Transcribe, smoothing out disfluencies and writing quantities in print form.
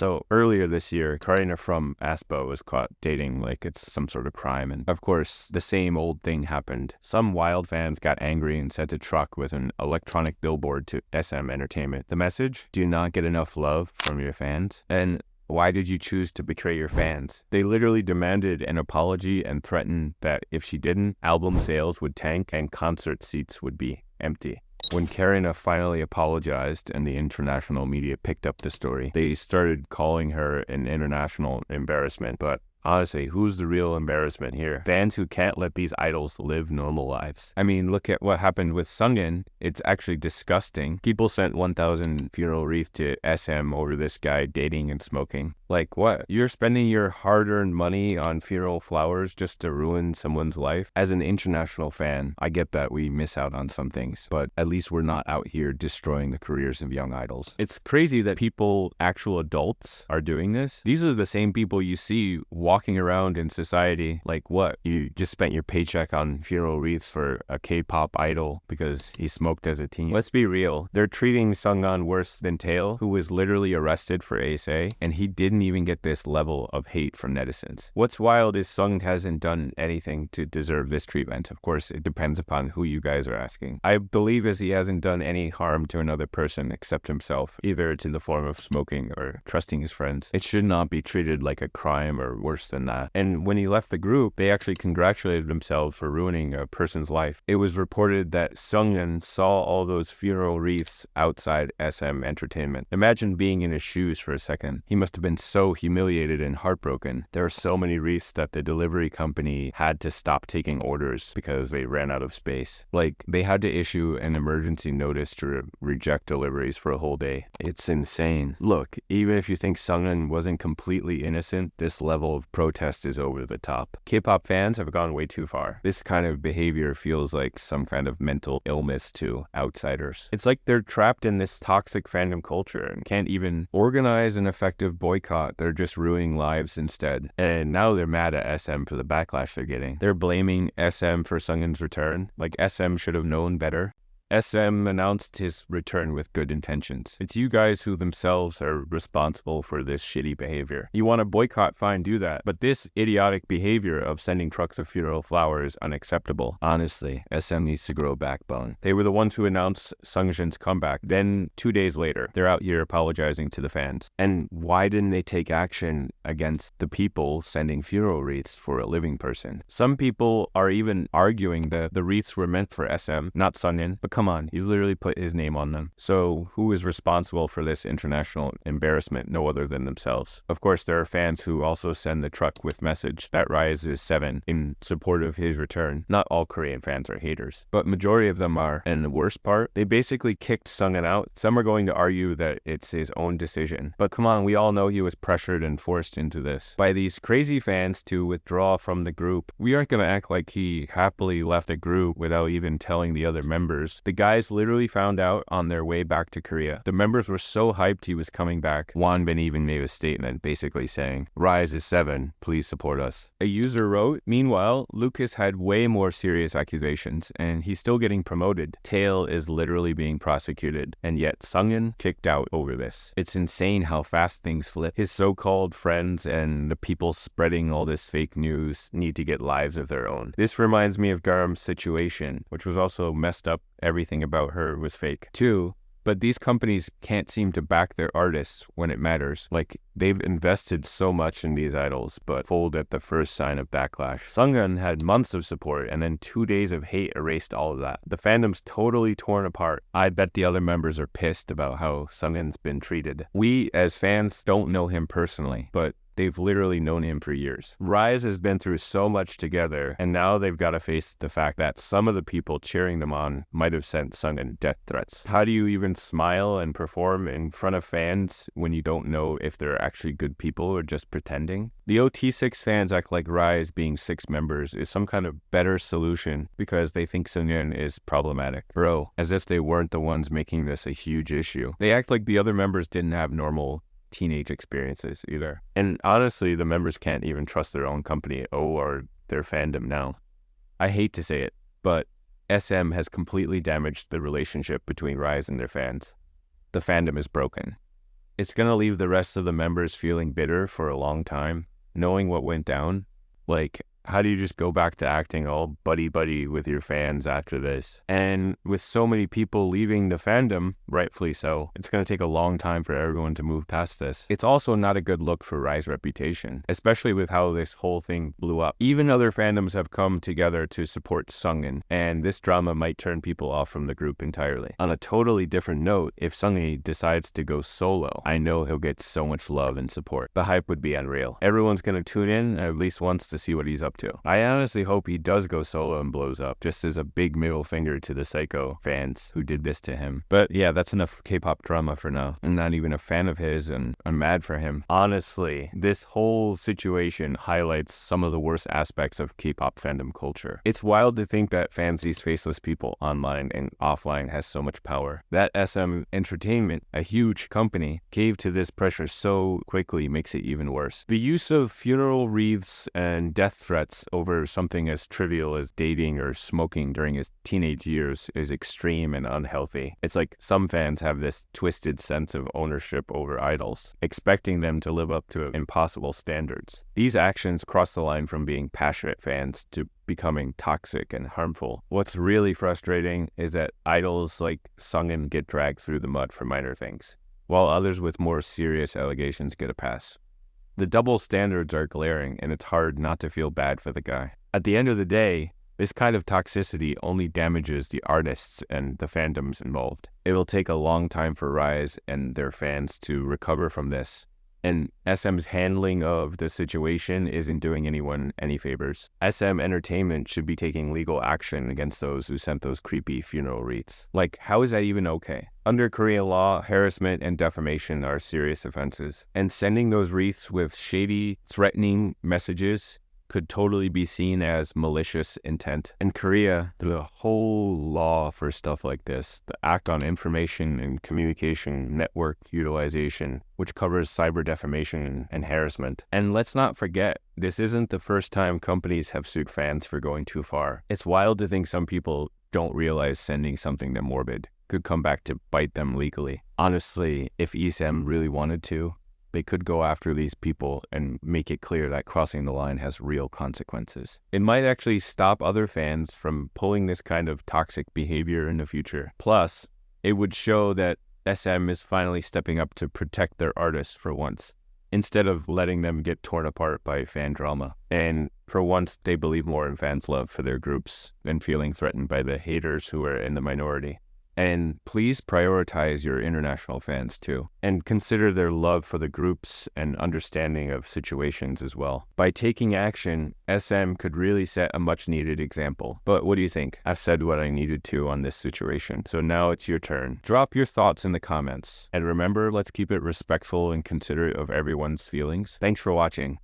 So earlier this year, Karina from Aspo was caught dating like it's some sort of crime. And of course, the same old thing happened. Some wild fans got angry and sent a truck with an electronic billboard to SM Entertainment. The message: do not get enough love from your fans. And why did you choose to betray your fans? They literally demanded an apology and threatened that if she didn't, album sales would tank and concert seats would be empty. When Karina finally apologized and the international media picked up the story, they started calling her an international embarrassment. But honestly, who's the real embarrassment here? Fans who can't let these idols live normal lives. I mean, look at what happened with Seunghun. It's actually disgusting. People sent 1,000 funeral wreaths to SM over this guy dating and smoking. Like, what? You're spending your hard-earned money on funeral flowers just to ruin someone's life? As an international fan, I get that we miss out on some things, but at least we're not out here destroying the careers of young idols. It's crazy that people, actual adults, are doing this. These are the same people you see walking around in society. Like, what? You just spent your paycheck on funeral wreaths for a K-pop idol because he smoked as a teen. Let's be real. They're treating Seunghan worse than Tae, who was literally arrested for ASA, and he didn't even get this level of hate from netizens. What's wild is Seung hasn't done anything to deserve this treatment. Of course, it depends upon who you guys are asking. I believe as he hasn't done any harm to another person except himself, either it's in the form of smoking or trusting his friends. It should not be treated like a crime or worse than that. And when he left the group, they actually congratulated themselves for ruining a person's life. It was reported that Seunghun saw all those funeral wreaths outside SM Entertainment. Imagine being in his shoes for a second. He must have been so humiliated and heartbroken. There are so many wreaths that the delivery company had to stop taking orders because they ran out of space. Like, they had to issue an emergency notice to reject deliveries for a whole day. It's insane. Look, even if you think Seunghun wasn't completely innocent, this level of protest is over the top. K-pop fans have gone way too far. This kind of behavior feels like some kind of mental illness to outsiders. It's like they're trapped in this toxic fandom culture and can't even organize an effective boycott. They're just ruining lives instead. And now they're mad at SM for the backlash they're getting. They're blaming SM for Seunghun's return. Like, SM should have known better. SM announced his return with good intentions. It's you guys who themselves are responsible for this shitty behavior. You want to boycott, fine, do that. But this idiotic behavior of sending trucks of funeral flowers is unacceptable. Honestly, SM needs to grow a backbone. They were the ones who announced Seungjin's comeback. Then 2 days later, they're out here apologizing to the fans. And why didn't they take action against the people sending funeral wreaths for a living person? Some people are even arguing that the wreaths were meant for SM, not Seungjin. But come on, you literally put his name on them. So who is responsible for this international embarrassment? No other than themselves. Of course, there are fans who also send the truck with message that RIIZE Seunghan in support of his return. Not all Korean fans are haters, but majority of them are. And the worst part, they basically kicked Seunghan out. Some are going to argue that it's his own decision. But come on, we all know he was pressured and forced into this by these crazy fans to withdraw from the group. We aren't going to act like he happily left the group without even telling the other members. The guys literally found out on their way back to Korea. The members were so hyped he was coming back. Wonbin even made a statement basically saying, "RIIZE is 7, please support us." A user wrote, "Meanwhile, Lucas had way more serious accusations and he's still getting promoted. Tae is literally being prosecuted, and yet Seunghun kicked out over this." It's insane how fast things flip. His so-called friends and the people spreading all this fake news need to get lives of their own. This reminds me of Garam's situation, which was also messed up. Everything about her was fake too. But these companies can't seem to back their artists when it matters. Like, they've invested so much in these idols, but fold at the first sign of backlash. Seunghun had months of support, and then 2 days of hate erased all of that. The fandom's totally torn apart. I bet the other members are pissed about how Seunghun's been treated. We, as fans, don't know him personally, but they've literally known him for years. RIIZE has been through so much together, and now they've got to face the fact that some of the people cheering them on might have sent Seunghun death threats. How do you even smile and perform in front of fans when you don't know if they're actually good people or just pretending? The OT6 fans act like RIIZE being 6 members is some kind of better solution because they think Seunghun is problematic. Bro, as if they weren't the ones making this a huge issue. They act like the other members didn't have normal teenage experiences either. And honestly, the members can't even trust their own company or their fandom now. I hate to say it, but SM has completely damaged the relationship between RIIZE and their fans. The fandom is broken. It's gonna leave the rest of the members feeling bitter for a long time, knowing what went down. Like, how do you just go back to acting all buddy-buddy with your fans after this? And with so many people leaving the fandom, rightfully so, it's going to take a long time for everyone to move past this. It's also not a good look for RIIZE reputation, especially with how this whole thing blew up. Even other fandoms have come together to support Seunghun, and this drama might turn people off from the group entirely. On a totally different note, if Seunghun decides to go solo, I know he'll get so much love and support. The hype would be unreal. Everyone's going to tune in at least once to see what he's up to. I honestly hope he does go solo and blows up, just as a big middle finger to the Psycho fans who did this to him. But yeah, that's enough K-pop drama for now. I'm not even a fan of his, and I'm mad for him. Honestly, this whole situation highlights some of the worst aspects of K-pop fandom culture. It's wild to think that fans these faceless people online and offline has so much power. That SM Entertainment, a huge company, caved to this pressure so quickly makes it even worse. The use of funeral wreaths and death threats over something as trivial as dating or smoking during his teenage years is extreme and unhealthy. It's like some fans have this twisted sense of ownership over idols, expecting them to live up to impossible standards. These actions cross the line from being passionate fans to becoming toxic and harmful. What's really frustrating is that idols like Seunghun get dragged through the mud for minor things, while others with more serious allegations get a pass. The double standards are glaring, and it's hard not to feel bad for the guy. At the end of the day, this kind of toxicity only damages the artists and the fandoms involved. It will take a long time for RIIZE and their fans to recover from this, and SM's handling of the situation isn't doing anyone any favors. SM Entertainment should be taking legal action against those who sent those creepy funeral wreaths. Like, how is that even okay? Under Korean law, harassment and defamation are serious offenses, and sending those wreaths with shady, threatening messages could totally be seen as malicious intent. In Korea, the whole law for stuff like this, the Act on Information and Communication Network Utilization, which covers cyber defamation and harassment. And let's not forget, this isn't the first time companies have sued fans for going too far. It's wild to think some people don't realize sending something that morbid could come back to bite them legally. Honestly, if ESM really wanted to, they could go after these people and make it clear that crossing the line has real consequences. It might actually stop other fans from pulling this kind of toxic behavior in the future. Plus, it would show that SM is finally stepping up to protect their artists for once, instead of letting them get torn apart by fan drama. And for once, they believe more in fans' love for their groups than feeling threatened by the haters who are in the minority. And please prioritize your international fans too, and consider their love for the groups and understanding of situations as well. By taking action, SM could really set a much needed example. But what do you think? I've said what I needed to on this situation, so now it's your turn. Drop your thoughts in the comments. And remember, let's keep it respectful and considerate of everyone's feelings. Thanks for watching.